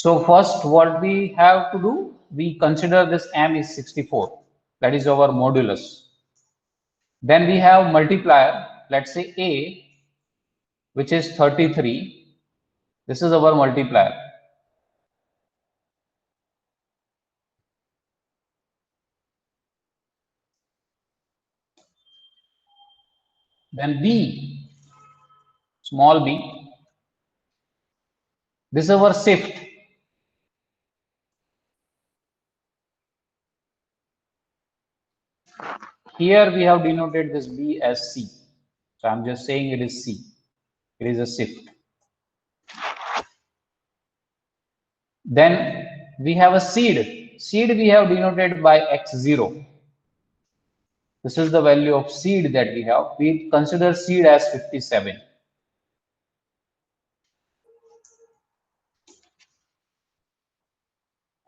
So first what we have to do, we consider this m is 64, that is our modulus. Then we have multiplier, let's say a, which is 33. This is our multiplier. Then b, small b, this is our shift. Here we have denoted this b as c. So I'm just saying it is c. It is a shift. Then we have a seed. Seed we have denoted by x0. This is the value of seed that we have. We consider seed as 57.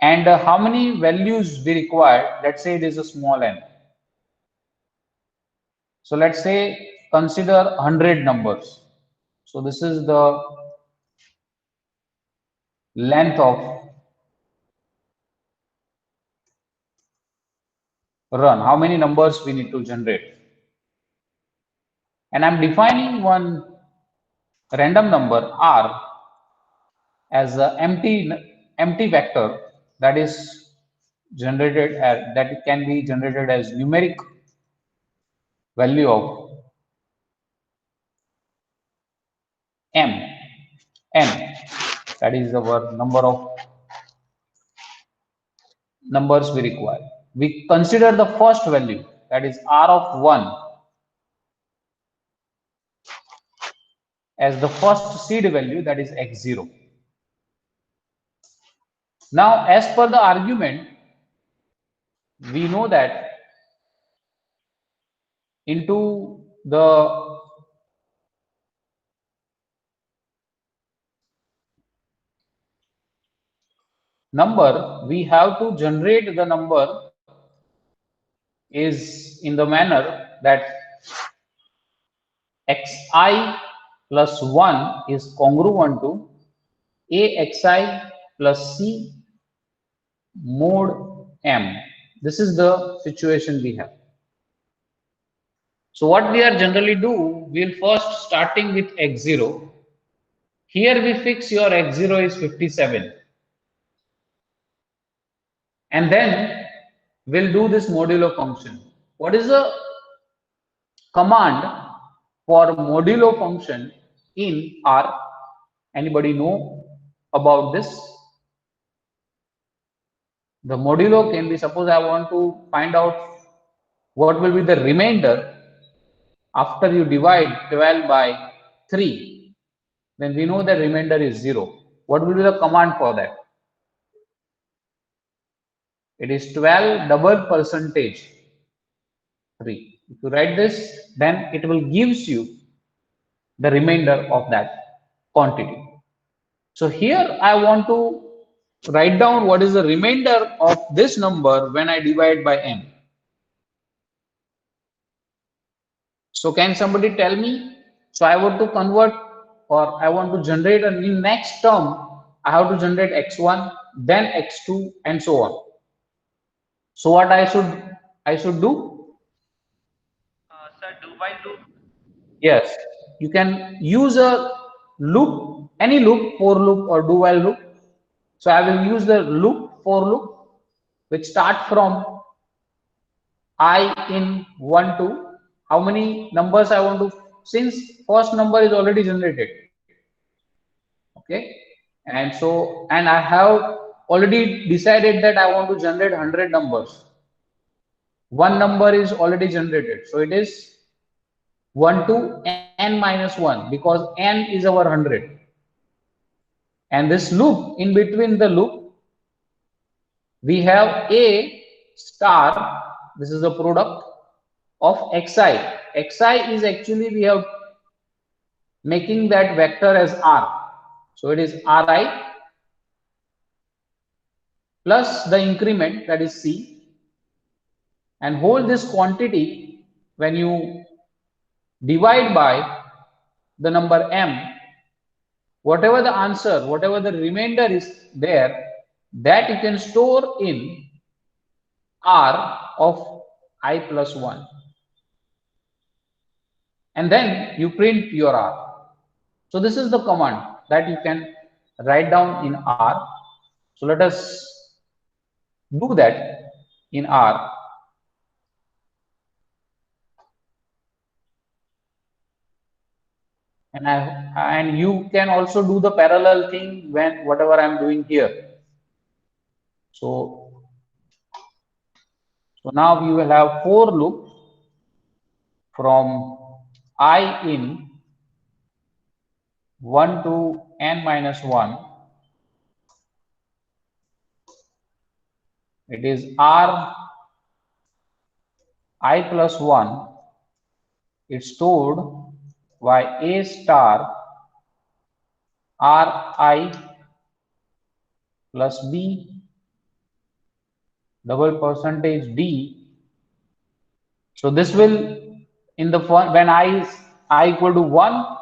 And how many values we require? Let's say it is a small n. So let's say consider 100 numbers. So this is the length of run. How many numbers we need to generate? And I'm defining one random number r as an empty vector that is generated as, that can be generated as numeric value of m n, that is our number of numbers we require. We consider the first value, that is r of 1, as the first seed value, that is x0. Now as per the argument, we know that into the number we have to generate the number is in the manner that xi plus 1 is congruent to axi plus c mod m. This is the situation we have. So what we are generally do, we'll first starting with x0. Here we fix your x0 is 57. And then we'll do this modulo function. What is the command for modulo function in R? Anybody know about this? The modulo can be, suppose I want to find out what will be the remainder after you divide 12 by 3, then we know the remainder is 0. What will be the command for that? It is 12 double percentage 3. If you write this, then it will gives you the remainder of that quantity. So here I want to write down what is the remainder of this number when I divide by n. So can somebody tell me? So I want to convert, or I want to generate a next term. I have to generate x1, then x2, and so on. So what I should do? Sir, do while loop. Yes, you can use a loop, any loop, for loop or do while loop. So I will use the loop, for loop, which start from I in 1 to how many numbers I want to, since first number is already generated. Okay, and so, and I have already decided that I want to generate 100 numbers. One number is already generated, so it is 1 to n minus 1, because n is our 100. And this loop, in between the loop, we have a star. This is the product of xi. Xi is actually, we have making that vector as r. So it is ri plus the increment, that is c, and hold this quantity when you divide by the number m, whatever the answer, whatever the remainder is there, that you can store in R of I plus 1. And then you print your R. So this is the command that you can write down in R. So let us do that in R. And you can also do the parallel thing when whatever I'm doing here. So now you will have for loop from I in 1 to n minus 1. It is R I plus 1. It's stored by A star R I plus B double percentage D. So this will in the when I equal to 1,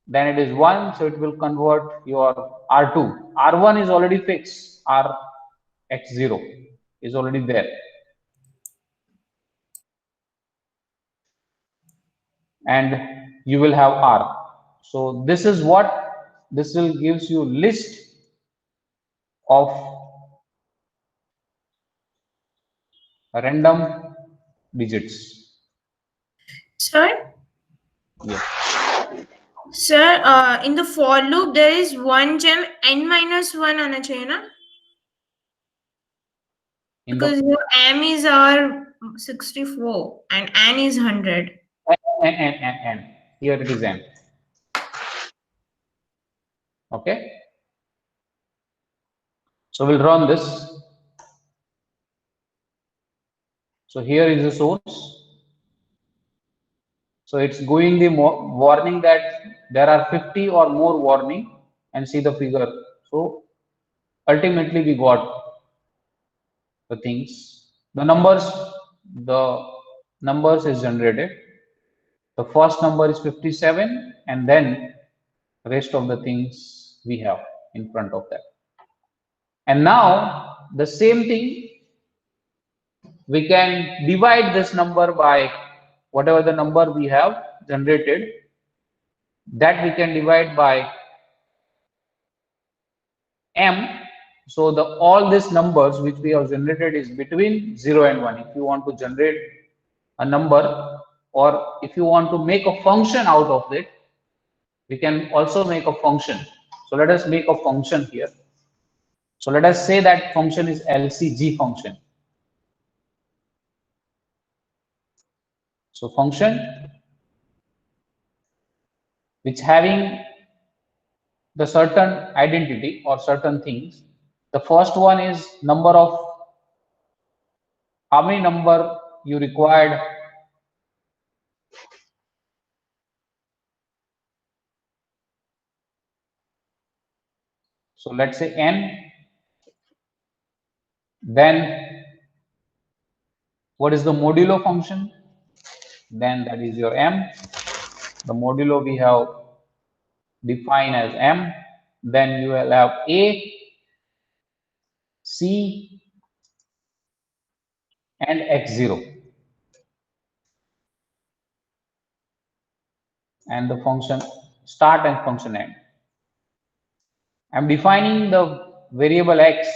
then it is 1, so it will convert your R2. R1 is already fixed, Rx0 is already there. And you will have R. So this is what this will gives you list of random digits. Sir? Yes. Sir, in the for loop, there is one gem n minus 1 आना चाहिए ना? Because your m is our 64 and n is 100. N. Here it is n. Okay. So we'll run this. So here is the source. So it's going the warning that there are 50 or more warning, and see the figure. So ultimately we got the things. The numbers is generated. The first number is 57, and then rest of the things we have in front of that. And now the same thing, we can divide this number by whatever the number we have generated, that we can divide by m. So the all these numbers which we have generated is between 0 and 1. If you want to generate a number, or if you want to make a function out of it, we can also make a function. So let us make a function here. So let us say that function is LCG function. So function which having the certain identity or certain things. The first one is number of how many number you required. So let's say n. Then what is the modulo function? Then that is your m. The modulo we have defined as m. Then you will have a, c, and x0. And the function start and function end. I'm defining the variable x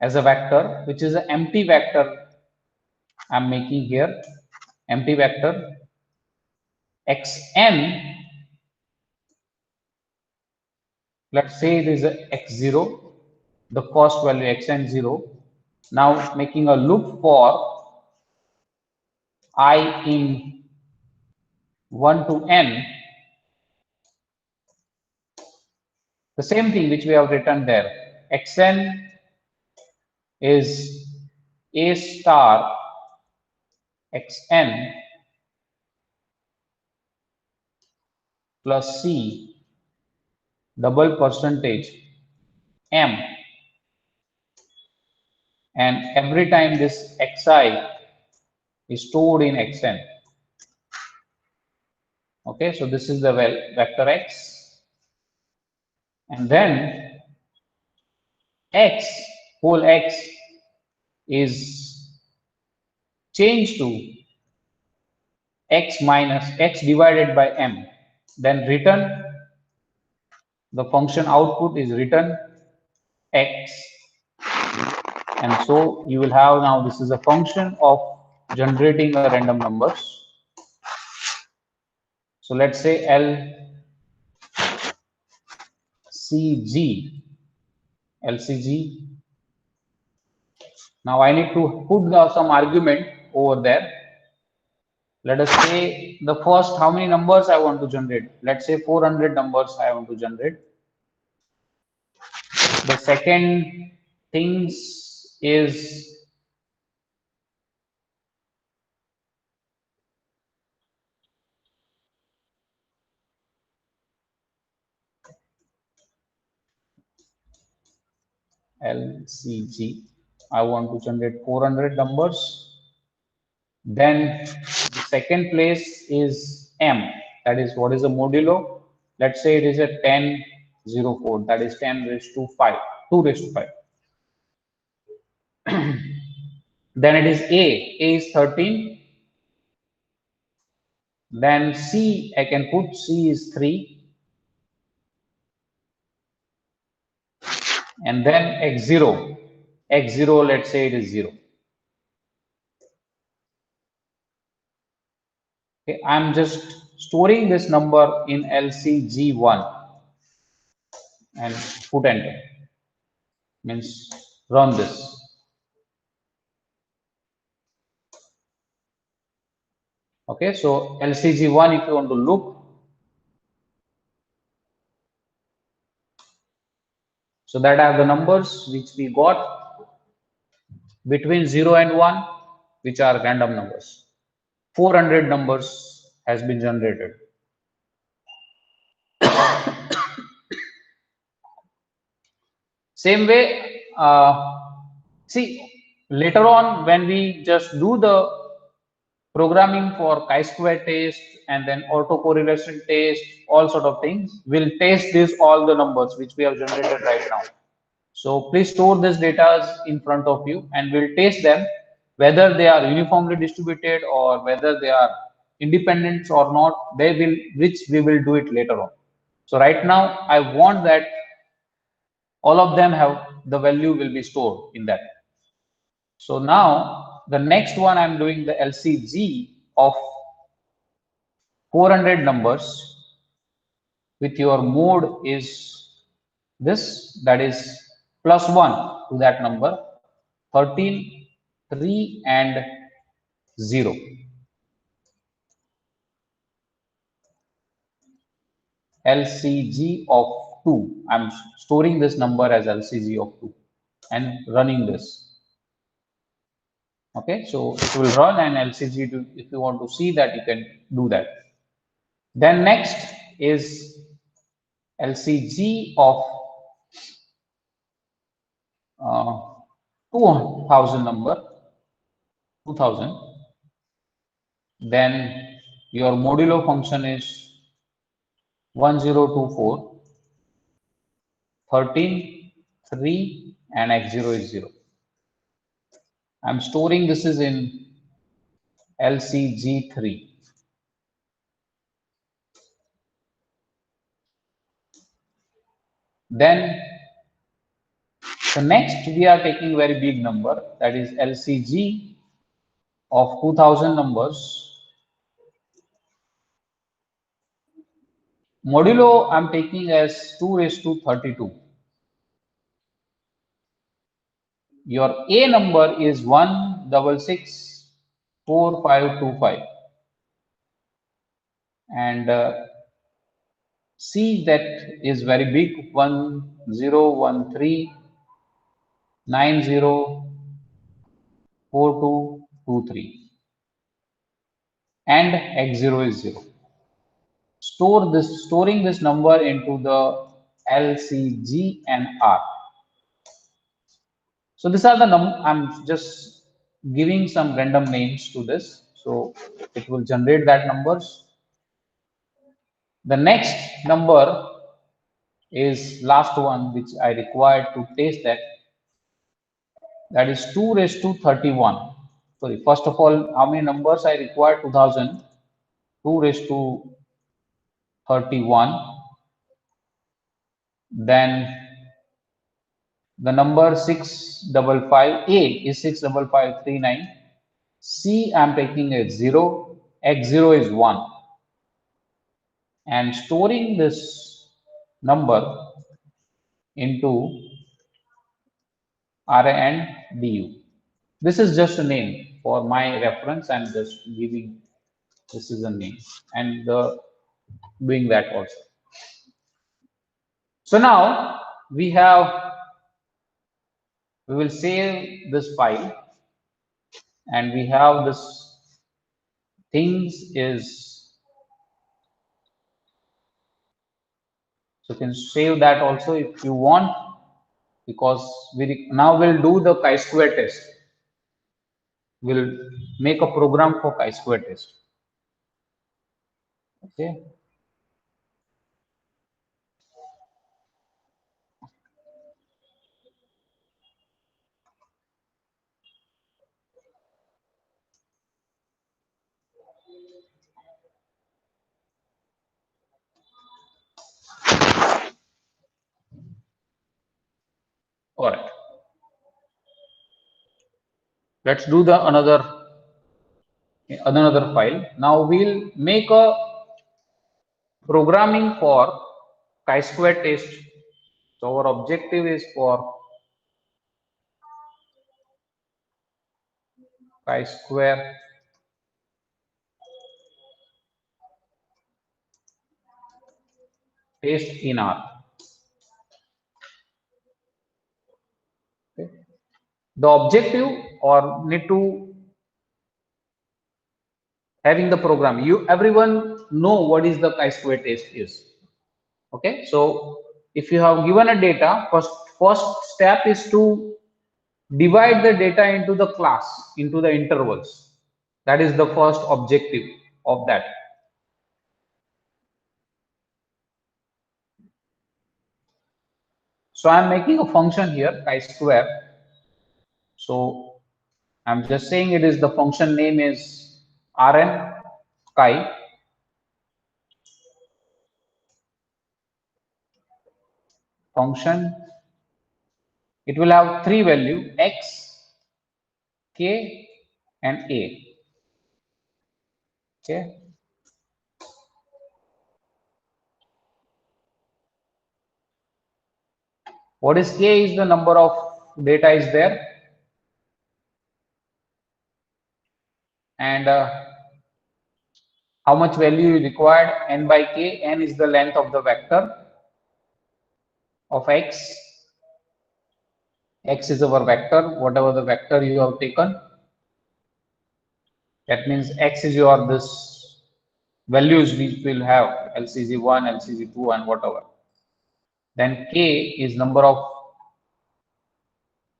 as a vector, which is an empty vector. I'm making here empty vector xn. Let's say it is a x0, the first value xn0. Now making a loop for I in 1 to n. The same thing which we have written there. Xn is a star xn plus c double percentage m, and every time this xi is stored in xn. Okay, so this is the vector x. and then x, whole x is changed to x minus x divided by m. Then return, the function output is return x, and so you will have now, this is a function of generating a random numbers. So let's say LCG. Now I need to put some argument over there. Let us say the first, how many numbers I want to generate. Let's say 400 numbers I want to generate. The second things is LCG. I want to generate 400 numbers. Then the second place is M. That is, what is the modulo? Let's say it is a 1004. That is 10 raised to 5, 2 raised to 5. Then it is A is 13. Then C, I can put C is 3. And then X0, let's say it is 0. Okay, I'm just storing this number in LCG1 and put enter. Means run this. Okay, so LCG1, if you want to look, so that are the numbers which we got between 0 and 1, which are random numbers. 400 numbers has been generated. Same way, see, later on when we just do the programming for chi-square test and then autocorrelation test, all sort of things, we'll test this all the numbers which we have generated right now. So please store this data in front of you and we'll test them whether they are uniformly distributed or whether they are independent or not. They will, which we will do it later on. So right now I want that all of them have the value will be stored in that. So now the next one, I'm doing the LCG of 400 numbers with your mode is this, that is +1 to that number, 13, 3 and 0. LCG of 2. I'm storing this number as LCG of 2 and running this. Okay, so it will run an LCG to, if you want to see that, you can do that. Then next is LCG of 2000 number, 2000. Then your modulo function is 1024, 13, 3 and X0 is 0. I'm storing this is in LCG3. Then the next we are taking very big number, that is LCG of 2000 numbers. Modulo I'm taking as 2 raised to 32. Your A number is 1664525 and C that is very big, 1013904223 and X0 is 0. Storing this number into the LCG and R. So these are the I'm just giving some random names to this, so it will generate that numbers. The next number is last one which I required to test that. That is 2 raised to 31. Sorry, first of all, how many numbers I require? 2000. 2 raised to 31. Then the number 655, A is 65539. C I'm taking as 0. X0 is 1. And storing this number into RA and DU. This is just a name for my reference. I'm just giving this is a name and doing that also. So now we will save this file, and we have this things is, so you can save that also if you want, because we now will do the chi-square test. We'll make a program for chi-square test. Okay. All right. Let's do the another file. Now we'll make a programming for chi-square test. So our objective is for chi-square test in R. Okay. The objective or need to having the program. Everyone know what is the chi-square test is. Okay, so if you have given a data, first step is to divide the data into the class, into the intervals. That is the first objective of that. So I'm making a function here, chi-square. So I'm just saying it is the function name is Rn chi. Function, it will have three values, x, k, and a. Okay. What is k is the number of data is there, and how much value is required, n by k. N is the length of the vector of x. X is our vector, whatever the vector you have taken. That means x is your this values we will have, LCZ1, LCZ2, and whatever. Then k is number of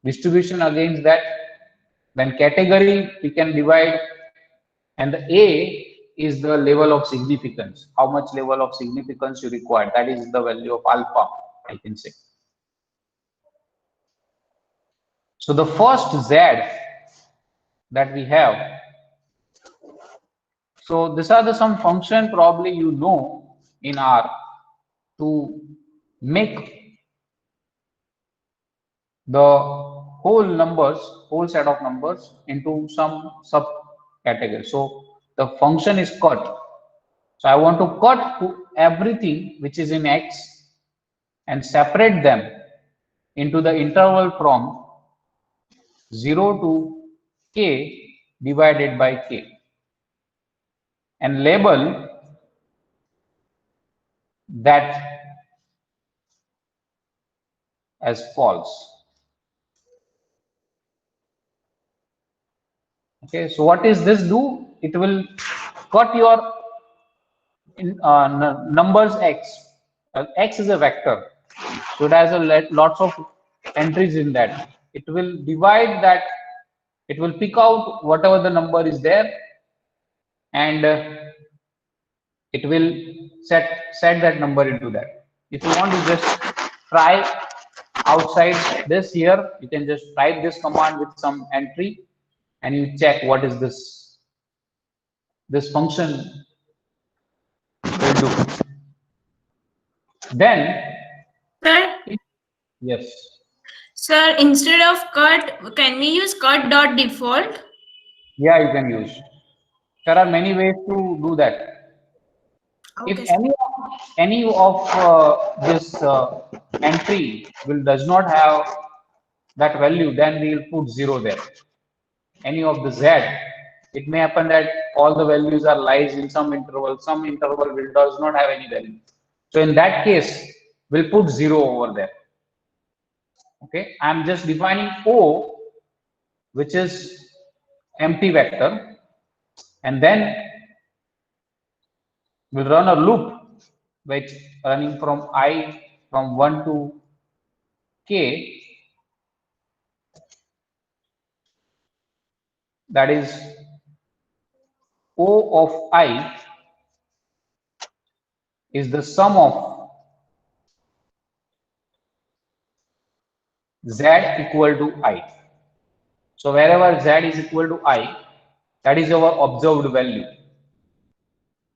distribution against that. Then category we can divide, and the a is the level of significance. How much level of significance you require? That is the value of alpha, I can say. So the first z that we have. So these are some function probably you know in R to make the whole set of numbers into some sub category. So the function is cut. So I want to cut to everything which is in x and separate them into the interval from 0 to k divided by k, and label that as false. Okay, so what is this do? It will cut your numbers x. X is a vector, so it has lots of entries in that. It will divide that. It will pick out whatever the number is there, and it will set that number into that. If you want to just try outside this. Here you can just type this command with some entry and you check what is this function will do. Then Sir, yes, sir, instead of cut, can we use cut dot default? yeah, you can use. There are many ways to do that. Okay, If sir. any of this entry does not have that value, then we will put 0 there. Any of the z, it may happen that all the values are lies in some interval will does not have any value. So in that case, we'll put 0 over there. Okay, I'm just defining O, which is empty vector, and then we'll run a loop which running from I from 1 to k, that is O of I is the sum of z equal to I. So wherever z is equal to I, that is our observed value.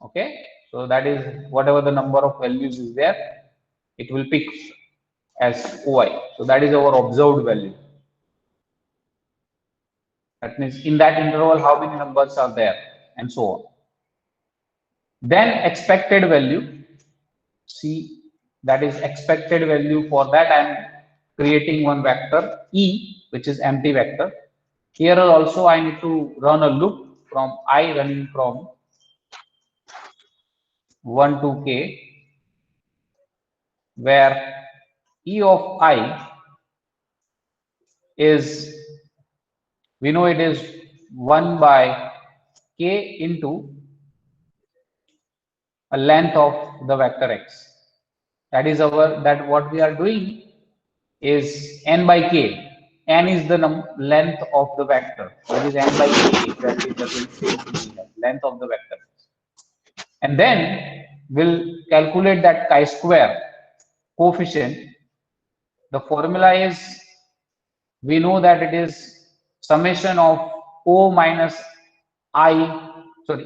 Okay, so that is whatever the number of values is there, it will pick as OI. So that is our observed value. That means in that interval how many numbers are there and so on. Then expected value, see, that is expected value. For that I am creating one vector E, which is empty vector. Here also I need to run a loop from I running from 1 to k, where E of I is, we know it is 1 by k into a length of the vector x. That is that what we are doing is n by k. N is the length of the vector. That is n by k. That is the length of the vector. And then we'll calculate that chi-square coefficient. The formula is, we know that it is summation of O minus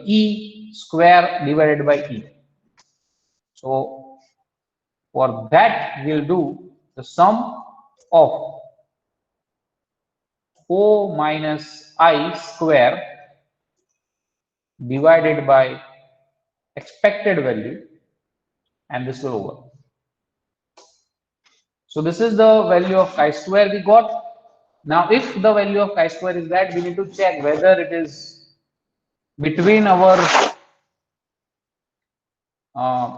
E square divided by E. So for that we'll do the sum of O minus I square divided by expected value, and this will over. So this is the value of chi-square we got. Now if the value of chi-square is that, we need to check whether it is between our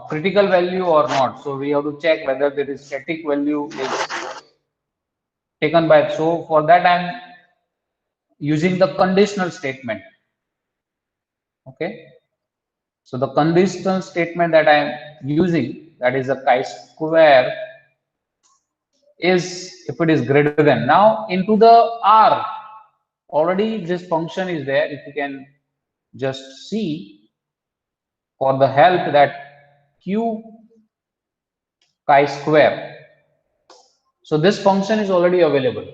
critical value or not. So we have to check whether there is static value is taken by. So for that I'm using the conditional statement. Okay, so the conditional statement that I am using, that is a chi-square, is if it is greater than. Now into the R, already this function is there. If you can just see for the help, that Q chi-square. So this function is already available.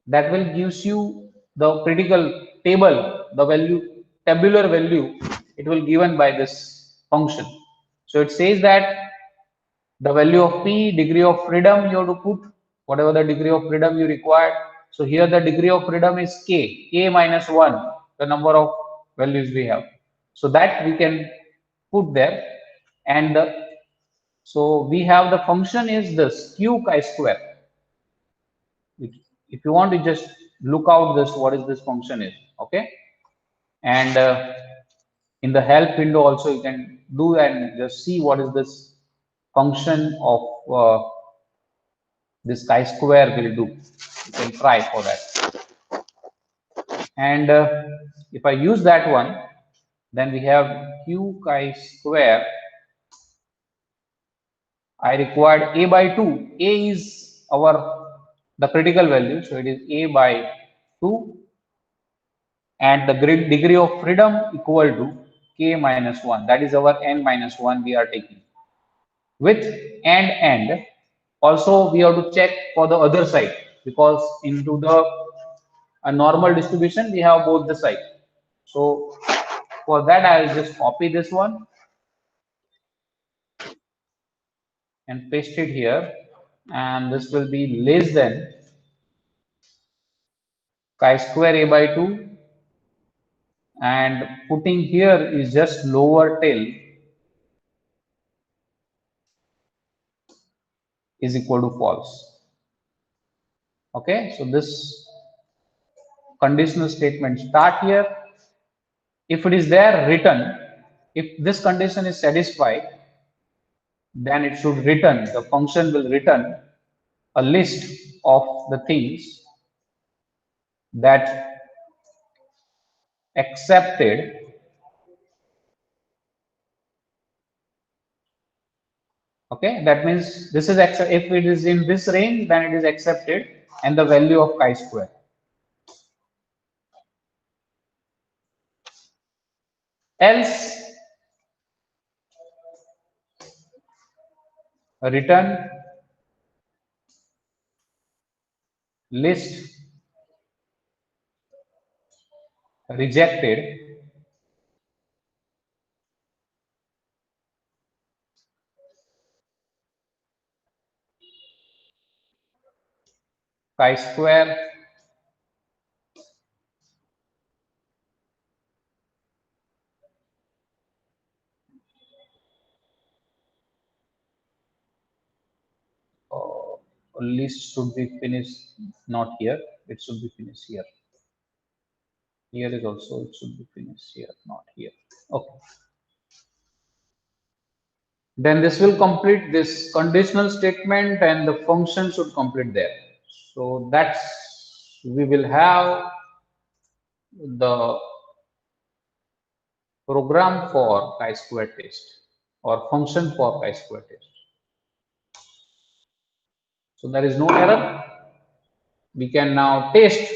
That will gives you the critical table, the value, tabular value, it will given by this function. So it says that the value of P, degree of freedom, you have to put whatever the degree of freedom you require. So here the degree of freedom is k minus 1, the number of values we have. So that we can put there. And so we have the function is this Q chi-square. If you want to just look out this, what is this function is, okay? And in the help window also you can do and just see what is this function of this chi-square will do. You can try for that. And if I use that one, then we have Q chi-square. I required a by 2. A is the critical value, so it is a by 2, and the degree of freedom equal to k minus 1. That is our n minus 1 we are taking. With and Also, we have to check for the other side, because into the a normal distribution we have both the side. So for that I'll just copy this one and paste it here, and this will be less than chi-square a by 2, and putting here is just lower tail is equal to false. Okay, so this conditional statement start here. If it is there, return. If this condition is satisfied, then it should return, the function will return a list of the things that accepted okay, that means this is if it is in this range, then it is accepted, and the value of chi-square. Else return list rejected chi-square list should be finished, not here, it should be finished here. Here is also, it should be finished here, not here. Okay, then this will complete this conditional statement, and the function should complete there. So that's, we will have the program for chi-square test, or function for chi-square test. So there is no error. We can now test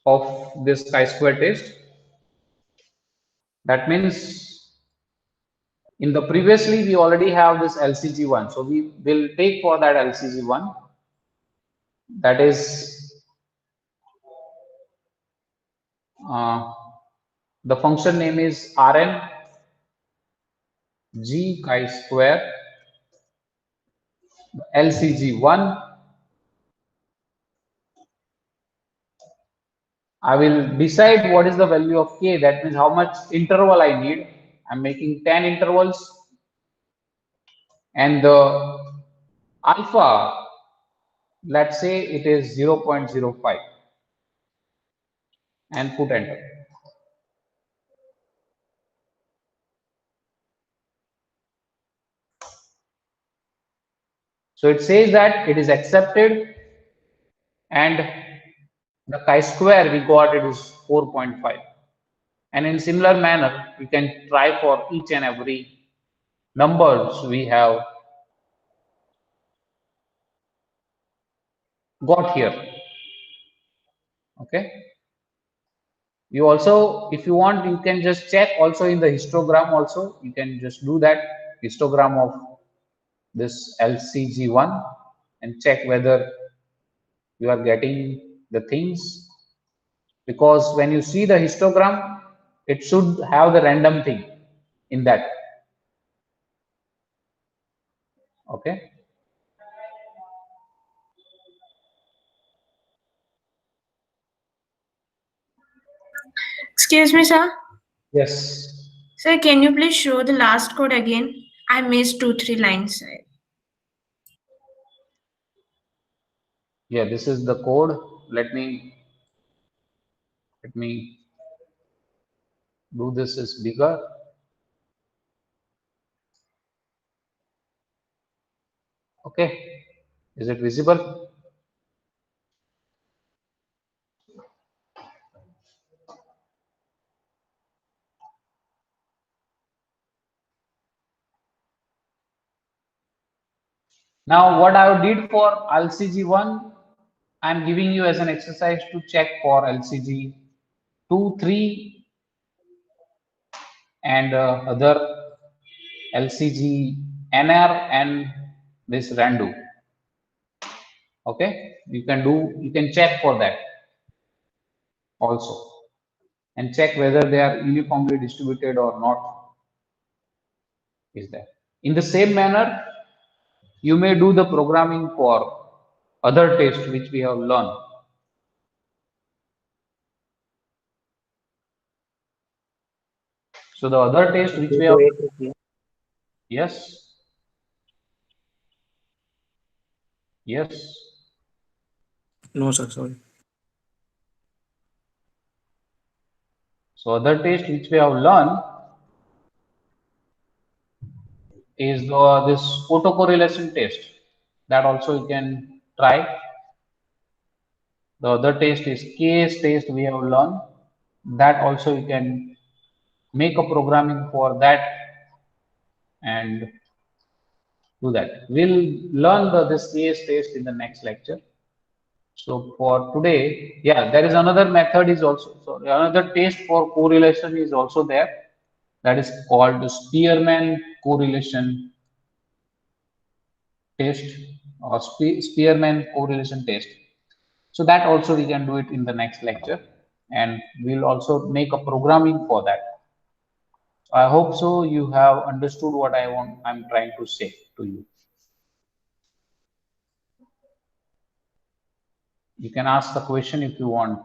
of this chi-square test. That means in the previously we already have this LCG1, so we will take for that LCG1, that is the function name is Rn G chi-square LCG1. I will decide what is the value of k, that means how much interval I need. I'm making 10 intervals, and the alpha, let's say it is 0.05, and put enter. So it says that it is accepted, and the chi-square we got it is 4.5. And in similar manner, you can try for each and every numbers we have got here. Okay. You also, if you want, you can just check also in the histogram also. You can just do that histogram of this LCG1 and check whether you are getting the things, because when you see the histogram, it should have the random thing in that. Okay. Excuse me, sir. Yes. Sir, can you please show the last code again? I missed 2-3 lines. Yeah, this is the code. Let me do this is bigger. Okay, is it visible? Now what I did for LCG1, I'm giving you as an exercise to check for LCG2, 3 and other LCG NR and this Randu. Okay, you can check for that also, and check whether they are uniformly distributed or not. Is there? In the same manner, you may do the programming for other tests which we have learned. So the other test which we have, yes, yes. No, sir, sorry. So other test which we have learned is this autocorrelation test. That also you can try. The other test is case test we have learned. That also you can make a programming for that and do that. We'll learn this case test in the next lecture. So for today, yeah, there is another method is also, so another test for correlation is also there. That is called the Spearman correlation test or Spearman correlation test. So that also we can do it in the next lecture, and we'll also make a programming for that. I hope so you have understood what I'm trying to say to you. You can ask the question if you want.